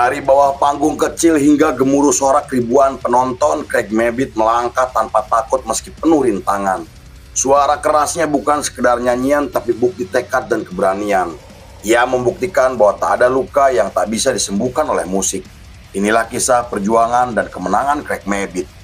Dari bawah panggung kecil hingga gemuruh sorak ribuan penonton, Craig Mabbitt melangkah tanpa takut meski penuh rintangan. Suara kerasnya bukan sekedar nyanyian tapi bukti tekad dan keberanian. Ia membuktikan bahwa tak ada luka yang tak bisa disembuhkan oleh musik. Inilah kisah perjuangan dan kemenangan Craig Mabbitt.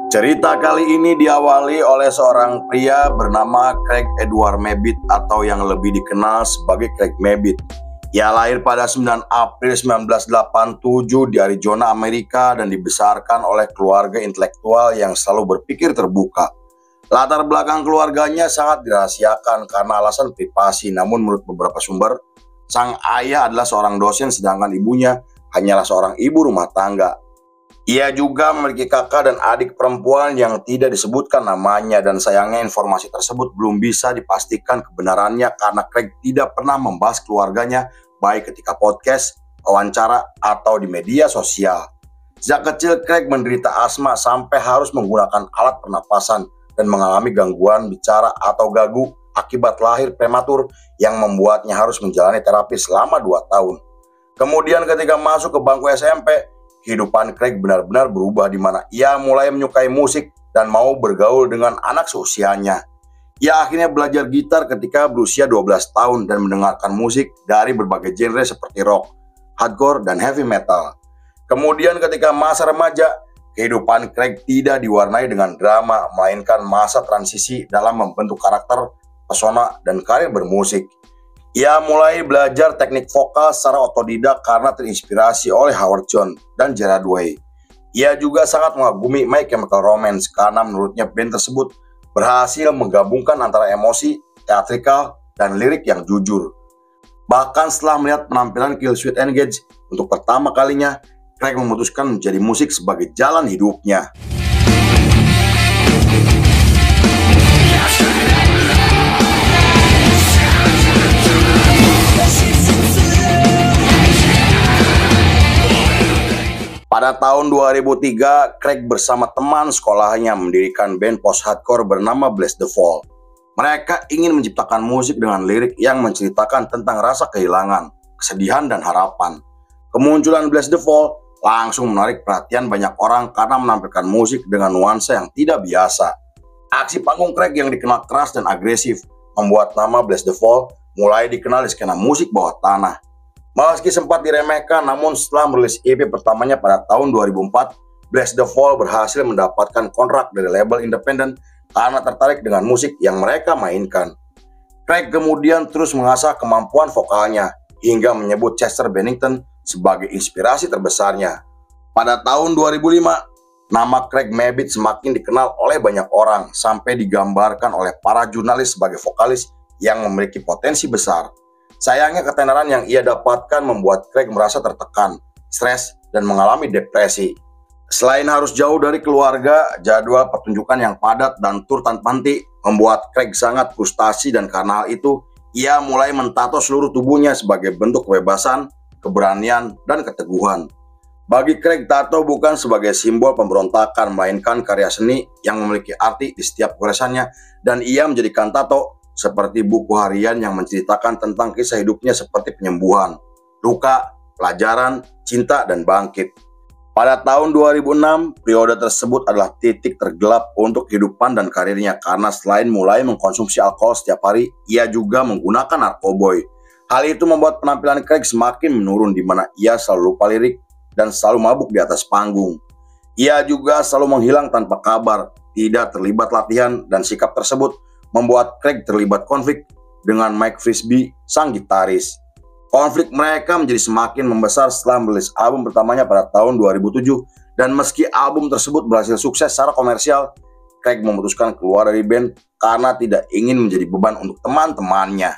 Cerita kali ini diawali oleh seorang pria bernama Craig Edward Mabbitt atau yang lebih dikenal sebagai Craig Mabbitt. Ia lahir pada 9 April 1987 di Arizona, Amerika dan dibesarkan oleh keluarga intelektual yang selalu berpikir terbuka. Latar belakang keluarganya sangat dirahasiakan karena alasan privasi, namun menurut beberapa sumber, sang ayah adalah seorang dosen sedangkan ibunya hanyalah seorang ibu rumah tangga. Ia juga memiliki kakak dan adik perempuan yang tidak disebutkan namanya dan sayangnya informasi tersebut belum bisa dipastikan kebenarannya karena Craig tidak pernah membahas keluarganya baik ketika podcast, wawancara, atau di media sosial. Sejak kecil Craig menderita asma sampai harus menggunakan alat pernapasan dan mengalami gangguan bicara atau gagu akibat lahir prematur yang membuatnya harus menjalani terapi selama 2 tahun. Kemudian ketika masuk ke bangku SMP, kehidupan Craig benar-benar berubah di mana ia mulai menyukai musik dan mau bergaul dengan anak seusianya. Ia akhirnya belajar gitar ketika berusia 12 tahun dan mendengarkan musik dari berbagai genre seperti rock, hardcore, dan heavy metal. Kemudian ketika masa remaja, kehidupan Craig tidak diwarnai dengan drama, melainkan masa transisi dalam membentuk karakter, pesona, dan karir bermusik. Ia mulai belajar teknik vokal secara otodidak karena terinspirasi oleh Howard Jones dan Gerard Way. Ia juga sangat mengagumi My Chemical Romance karena menurutnya band tersebut berhasil menggabungkan antara emosi, teatrikal, dan lirik yang jujur. Bahkan setelah melihat penampilan Killswitch Engage untuk pertama kalinya, Craig memutuskan menjadi musik sebagai jalan hidupnya. Pada tahun 2003, Craig bersama teman sekolahnya mendirikan band post-hardcore bernama Bless the Fall. Mereka ingin menciptakan musik dengan lirik yang menceritakan tentang rasa kehilangan, kesedihan, dan harapan. Kemunculan Bless the Fall langsung menarik perhatian banyak orang karena menampilkan musik dengan nuansa yang tidak biasa. Aksi panggung Craig yang dikenal keras dan agresif membuat nama Bless the Fall mulai dikenal di skena musik bawah tanah. Meski sempat diremehkan, namun setelah merilis EP pertamanya pada tahun 2004, Bless the Fall berhasil mendapatkan kontrak dari label independen karena tertarik dengan musik yang mereka mainkan. Craig kemudian terus mengasah kemampuan vokalnya hingga menyebut Chester Bennington sebagai inspirasi terbesarnya. Pada tahun 2005, nama Craig Mabbitt semakin dikenal oleh banyak orang sampai digambarkan oleh para jurnalis sebagai vokalis yang memiliki potensi besar. Sayangnya ketenaran yang ia dapatkan membuat Craig merasa tertekan, stres, dan mengalami depresi. Selain harus jauh dari keluarga, jadwal pertunjukan yang padat dan tur tanpa henti membuat Craig sangat frustasi dan karena hal itu, ia mulai mentato seluruh tubuhnya sebagai bentuk kebebasan, keberanian, dan keteguhan. Bagi Craig, tato bukan sebagai simbol pemberontakan, melainkan karya seni yang memiliki arti di setiap goresannya dan ia menjadikan tato seperti buku harian yang menceritakan tentang kisah hidupnya seperti penyembuhan, luka, pelajaran, cinta, dan bangkit. Pada tahun 2006, periode tersebut adalah titik tergelap untuk kehidupan dan karirnya karena selain mulai mengkonsumsi alkohol setiap hari, ia juga menggunakan narkoboy. Hal itu membuat penampilan Craig semakin menurun di mana ia selalu lupa lirik dan selalu mabuk di atas panggung. Ia juga selalu menghilang tanpa kabar, tidak terlibat latihan, dan sikap tersebut membuat Craig terlibat konflik dengan Mike Frisby, sang gitaris. Konflik mereka menjadi semakin membesar setelah merilis album pertamanya pada tahun 2007 dan meski album tersebut berhasil sukses secara komersial, Craig memutuskan keluar dari band karena tidak ingin menjadi beban untuk teman-temannya.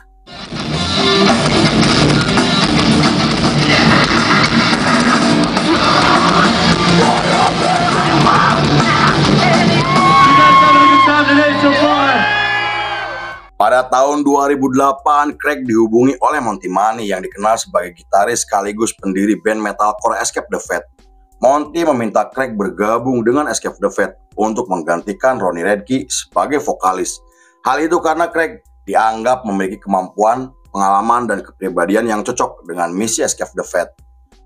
Pada tahun 2008, Craig dihubungi oleh Monty Money yang dikenal sebagai gitaris sekaligus pendiri band metalcore Escape the Fate. Monty meminta Craig bergabung dengan Escape the Fate untuk menggantikan Ronnie Radke sebagai vokalis. Hal itu karena Craig dianggap memiliki kemampuan, pengalaman, dan kepribadian yang cocok dengan misi Escape the Fate.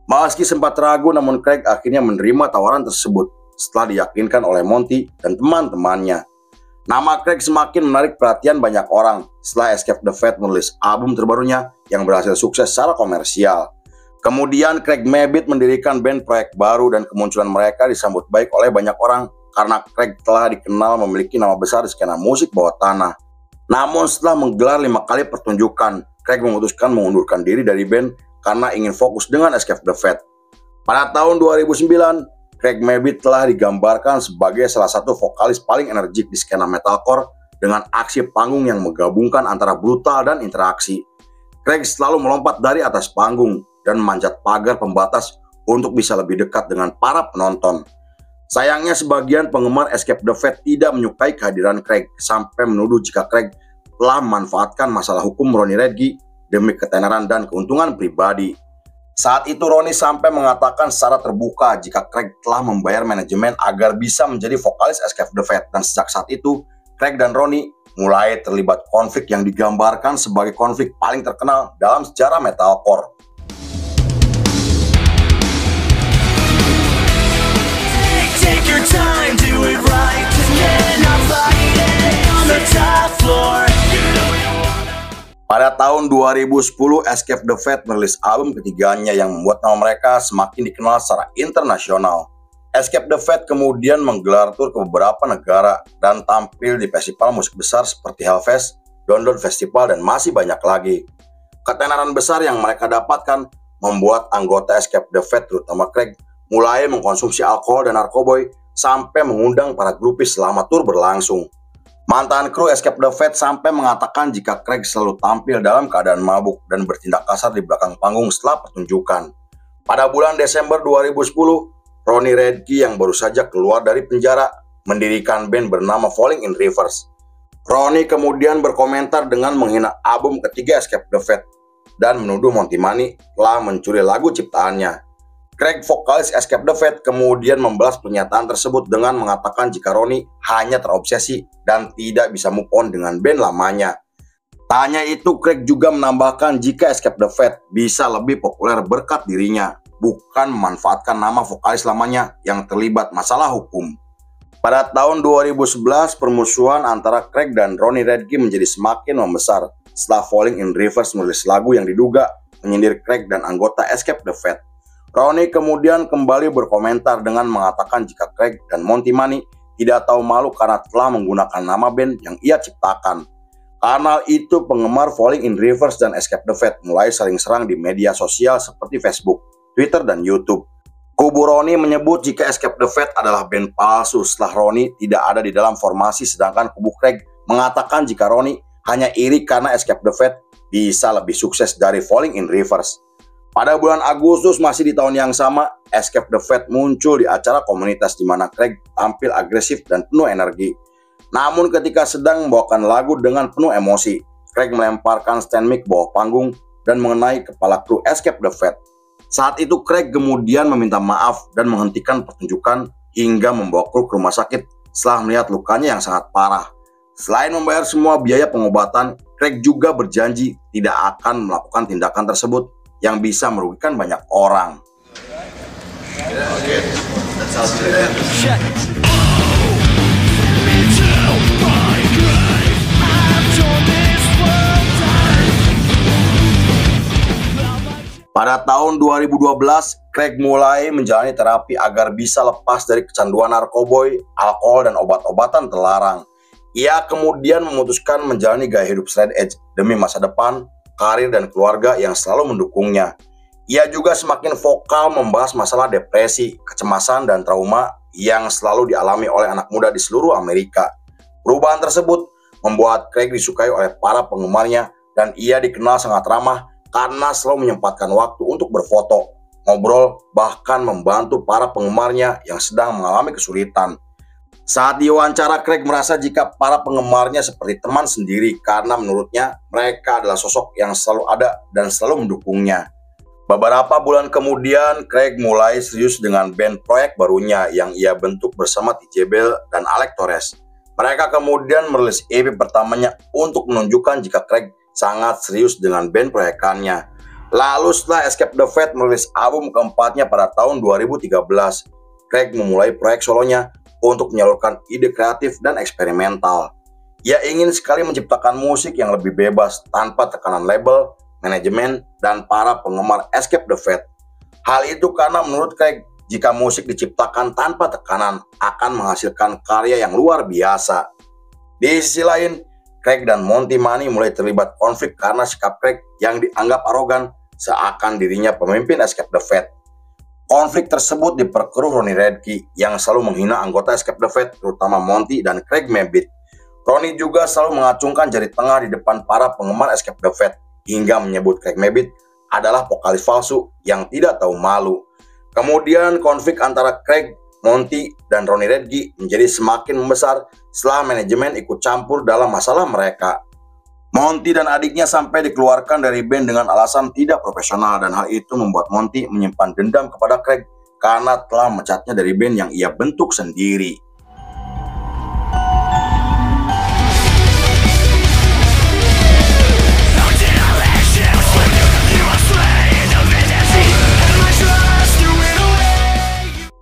Meski sempat ragu, namun Craig akhirnya menerima tawaran tersebut setelah diyakinkan oleh Monty dan teman-temannya. Nama Craig semakin menarik perhatian banyak orang setelah Escape the Fate merilis album terbarunya yang berhasil sukses secara komersial. Kemudian Craig Mabbitt mendirikan band proyek baru dan kemunculan mereka disambut baik oleh banyak orang karena Craig telah dikenal memiliki nama besar di skena musik bawah tanah. Namun setelah menggelar 5 kali pertunjukan, Craig memutuskan mengundurkan diri dari band karena ingin fokus dengan Escape the Fate. Pada tahun 2009, Craig Mabbitt telah digambarkan sebagai salah satu vokalis paling energik di skena metalcore dengan aksi panggung yang menggabungkan antara brutal dan interaksi. Craig selalu melompat dari atas panggung dan memanjat pagar pembatas untuk bisa lebih dekat dengan para penonton. Sayangnya sebagian penggemar Escape the Fate tidak menyukai kehadiran Craig sampai menuduh jika Craig telah memanfaatkan masalah hukum Ronnie Radke demi ketenaran dan keuntungan pribadi. Saat itu Ronnie sampai mengatakan secara terbuka jika Craig telah membayar manajemen agar bisa menjadi vokalis Escape the Fate, dan sejak saat itu Craig dan Ronnie mulai terlibat konflik yang digambarkan sebagai konflik paling terkenal dalam sejarah metalcore. Take your time, do it right, and not fighting on the top floor. Pada tahun 2010, Escape the Fate merilis album ketiganya yang membuat nama mereka semakin dikenal secara internasional. Escape the Fate kemudian menggelar tur ke beberapa negara dan tampil di festival musik besar seperti Hellfest, London Festival, dan masih banyak lagi. Ketenaran besar yang mereka dapatkan membuat anggota Escape the Fate, terutama Craig, mulai mengkonsumsi alkohol dan narkoboy sampai mengundang para grupis selama tur berlangsung. Mantan kru Escape the Fate sampai mengatakan jika Craig selalu tampil dalam keadaan mabuk dan bertindak kasar di belakang panggung setelah pertunjukan. Pada bulan Desember 2010, Ronnie Radke yang baru saja keluar dari penjara mendirikan band bernama Falling in Reverse. Ronnie kemudian berkomentar dengan menghina album ketiga Escape the Fate dan menuduh Monty Money telah mencuri lagu ciptaannya. Craig, vokalis Escape the Fate, kemudian membalas pernyataan tersebut dengan mengatakan jika Ronnie hanya terobsesi dan tidak bisa move on dengan band lamanya. Tak hanya itu, Craig juga menambahkan jika Escape the Fate bisa lebih populer berkat dirinya, bukan memanfaatkan nama vokalis lamanya yang terlibat masalah hukum. Pada tahun 2011, permusuhan antara Craig dan Ronnie Radke menjadi semakin membesar setelah Falling in Reverse merilis lagu yang diduga menyindir Craig dan anggota Escape the Fate. Ronnie kemudian kembali berkomentar dengan mengatakan jika Craig dan Monty Money tidak tahu malu karena telah menggunakan nama band yang ia ciptakan. Karena itu penggemar Falling in Reverse dan Escape the Fate mulai saling serang di media sosial seperti Facebook, Twitter, dan YouTube. Kubu Ronnie menyebut jika Escape the Fate adalah band palsu setelah Ronnie tidak ada di dalam formasi, sedangkan kubu Craig mengatakan jika Ronnie hanya iri karena Escape the Fate bisa lebih sukses dari Falling in Reverse. Pada bulan Agustus masih di tahun yang sama, Escape the Fate muncul di acara komunitas di mana Craig tampil agresif dan penuh energi. Namun ketika sedang membawakan lagu dengan penuh emosi, Craig melemparkan stand mic bawah panggung dan mengenai kepala kru Escape the Fate. Saat itu Craig kemudian meminta maaf dan menghentikan pertunjukan hingga membawa kru ke rumah sakit setelah melihat lukanya yang sangat parah. Selain membayar semua biaya pengobatan, Craig juga berjanji tidak akan melakukan tindakan tersebut yang bisa merugikan banyak orang. Pada tahun 2012, Craig mulai menjalani terapi agar bisa lepas dari kecanduan narkoboy, alkohol, dan obat-obatan terlarang. Ia kemudian memutuskan menjalani gaya hidup straight edge demi masa depan, karir, dan keluarga yang selalu mendukungnya. Ia juga semakin vokal membahas masalah depresi, kecemasan, dan trauma yang selalu dialami oleh anak muda di seluruh Amerika. Perubahan tersebut membuat Craig disukai oleh para penggemarnya dan ia dikenal sangat ramah karena selalu menyempatkan waktu untuk berfoto, ngobrol, bahkan membantu para penggemarnya yang sedang mengalami kesulitan. Saat diwawancara, Craig merasa jika para penggemarnya seperti teman sendiri karena menurutnya mereka adalah sosok yang selalu ada dan selalu mendukungnya. Beberapa bulan kemudian, Craig mulai serius dengan band proyek barunya yang ia bentuk bersama TJ Bell dan Alex Torres. Mereka kemudian merilis EP pertamanya untuk menunjukkan jika Craig sangat serius dengan band proyekannya. Lalu setelah Escape the Fate merilis album keempatnya pada tahun 2013, Craig memulai proyek solonya untuk menyalurkan ide kreatif dan eksperimental. Ia ingin sekali menciptakan musik yang lebih bebas tanpa tekanan label, manajemen, dan para penggemar Escape the Fate. Hal itu karena menurut Craig, jika musik diciptakan tanpa tekanan akan menghasilkan karya yang luar biasa. Di sisi lain, Craig dan Monty Money mulai terlibat konflik karena sikap Craig yang dianggap arogan seakan dirinya pemimpin Escape the Fate. Konflik tersebut diperkeruh Ronnie Radke yang selalu menghina anggota Escape the Fate, terutama Monty dan Craig Mabbitt. Ronnie juga selalu mengacungkan jari tengah di depan para penggemar Escape the Fate, hingga menyebut Craig Mabbitt adalah vokalis palsu yang tidak tahu malu. Kemudian konflik antara Craig, Monty, dan Ronnie Radke menjadi semakin membesar setelah manajemen ikut campur dalam masalah mereka. Monty dan adiknya sampai dikeluarkan dari band dengan alasan tidak profesional, dan hal itu membuat Monty menyimpan dendam kepada Craig karena telah memecatnya dari band yang ia bentuk sendiri.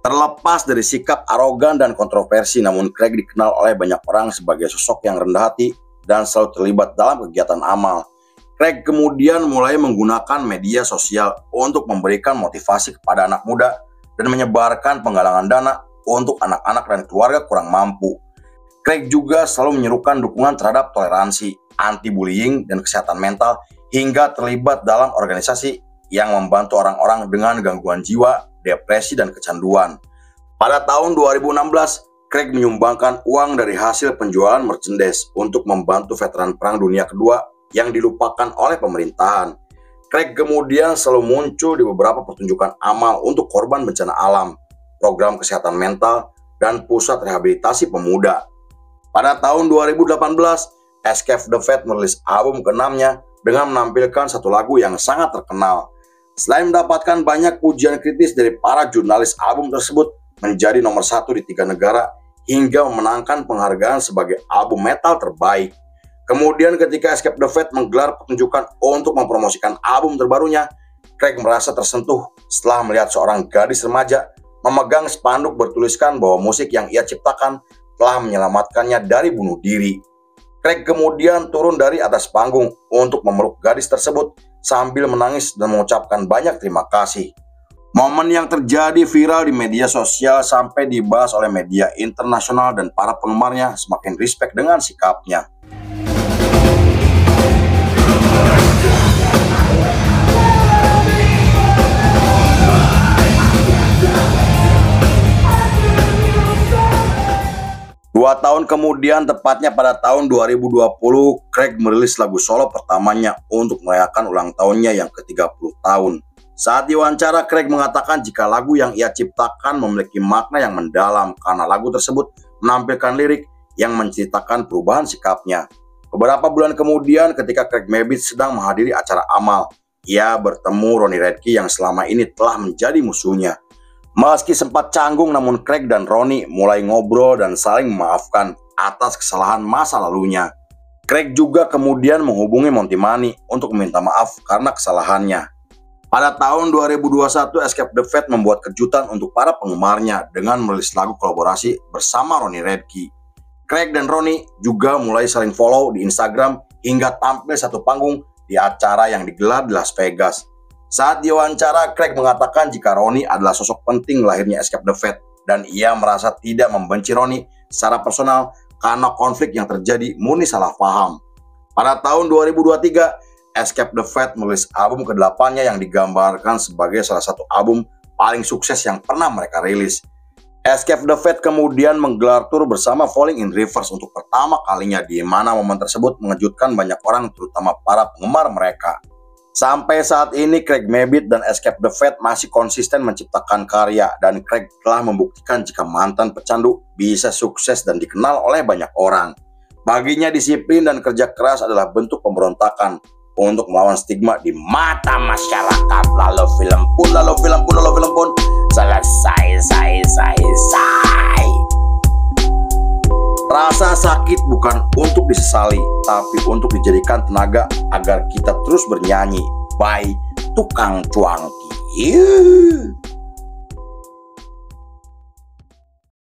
Terlepas dari sikap arogan dan kontroversi, namun Craig dikenal oleh banyak orang sebagai sosok yang rendah hati dan selalu terlibat dalam kegiatan amal. Craig kemudian mulai menggunakan media sosial untuk memberikan motivasi kepada anak muda dan menyebarkan penggalangan dana untuk anak-anak dan keluarga kurang mampu. Craig juga selalu menyerukan dukungan terhadap toleransi, anti-bullying, dan kesehatan mental, hingga terlibat dalam organisasi yang membantu orang-orang dengan gangguan jiwa, depresi, dan kecanduan. Pada tahun 2016, Craig menyumbangkan uang dari hasil penjualan merchandise untuk membantu veteran Perang Dunia Kedua yang dilupakan oleh pemerintahan. Craig kemudian selalu muncul di beberapa pertunjukan amal untuk korban bencana alam, program kesehatan mental, dan pusat rehabilitasi pemuda. Pada tahun 2018, Escape the Fate merilis album ke-6-nya dengan menampilkan satu lagu yang sangat terkenal. Selain mendapatkan banyak pujian kritis dari para jurnalis, album tersebut menjadi nomor 1 di 3 negara hingga memenangkan penghargaan sebagai album metal terbaik. Kemudian ketika Escape the Fate menggelar pertunjukan untuk mempromosikan album terbarunya, Craig merasa tersentuh setelah melihat seorang gadis remaja memegang spanduk bertuliskan bahwa musik yang ia ciptakan telah menyelamatkannya dari bunuh diri. Craig kemudian turun dari atas panggung untuk memeluk gadis tersebut sambil menangis dan mengucapkan banyak terima kasih. Momen yang terjadi viral di media sosial sampai dibahas oleh media internasional dan para penggemarnya semakin respect dengan sikapnya. Dua tahun kemudian, tepatnya pada tahun 2020, Craig merilis lagu solo pertamanya untuk merayakan ulang tahunnya yang ke-30 tahun. Saat diwawancara, Craig mengatakan jika lagu yang ia ciptakan memiliki makna yang mendalam karena lagu tersebut menampilkan lirik yang menceritakan perubahan sikapnya. Beberapa bulan kemudian, ketika Craig Mabbitt sedang menghadiri acara amal, ia bertemu Ronnie Radke yang selama ini telah menjadi musuhnya. Meski sempat canggung, namun Craig dan Ronnie mulai ngobrol dan saling memaafkan atas kesalahan masa lalunya. Craig juga kemudian menghubungi Monty Money untuk meminta maaf karena kesalahannya. Pada tahun 2021, Escape the Fate membuat kejutan untuk para penggemarnya dengan merilis lagu kolaborasi bersama Ronnie Radke. Craig dan Ronnie juga mulai saling follow di Instagram hingga tampil satu panggung di acara yang digelar di Las Vegas. Saat diwawancara, Craig mengatakan jika Ronnie adalah sosok penting lahirnya Escape the Fate dan ia merasa tidak membenci Ronnie secara personal karena konflik yang terjadi murni salah paham. Pada tahun 2023, Escape the Fate merilis album ke-8-nya yang digambarkan sebagai salah satu album paling sukses yang pernah mereka rilis. Escape the Fate kemudian menggelar tur bersama Falling in Reverse untuk pertama kalinya, di mana momen tersebut mengejutkan banyak orang, terutama para penggemar mereka. Sampai saat ini, Craig Mabbitt dan Escape the Fate masih konsisten menciptakan karya, dan Craig telah membuktikan jika mantan pecandu bisa sukses dan dikenal oleh banyak orang. Baginya, disiplin dan kerja keras adalah bentuk pemberontakan, untuk melawan stigma di mata masyarakat. Lalu film pun selesai. Rasa sakit bukan untuk disesali, tapi untuk dijadikan tenaga agar kita terus bernyanyi. By Tukang Cuangki.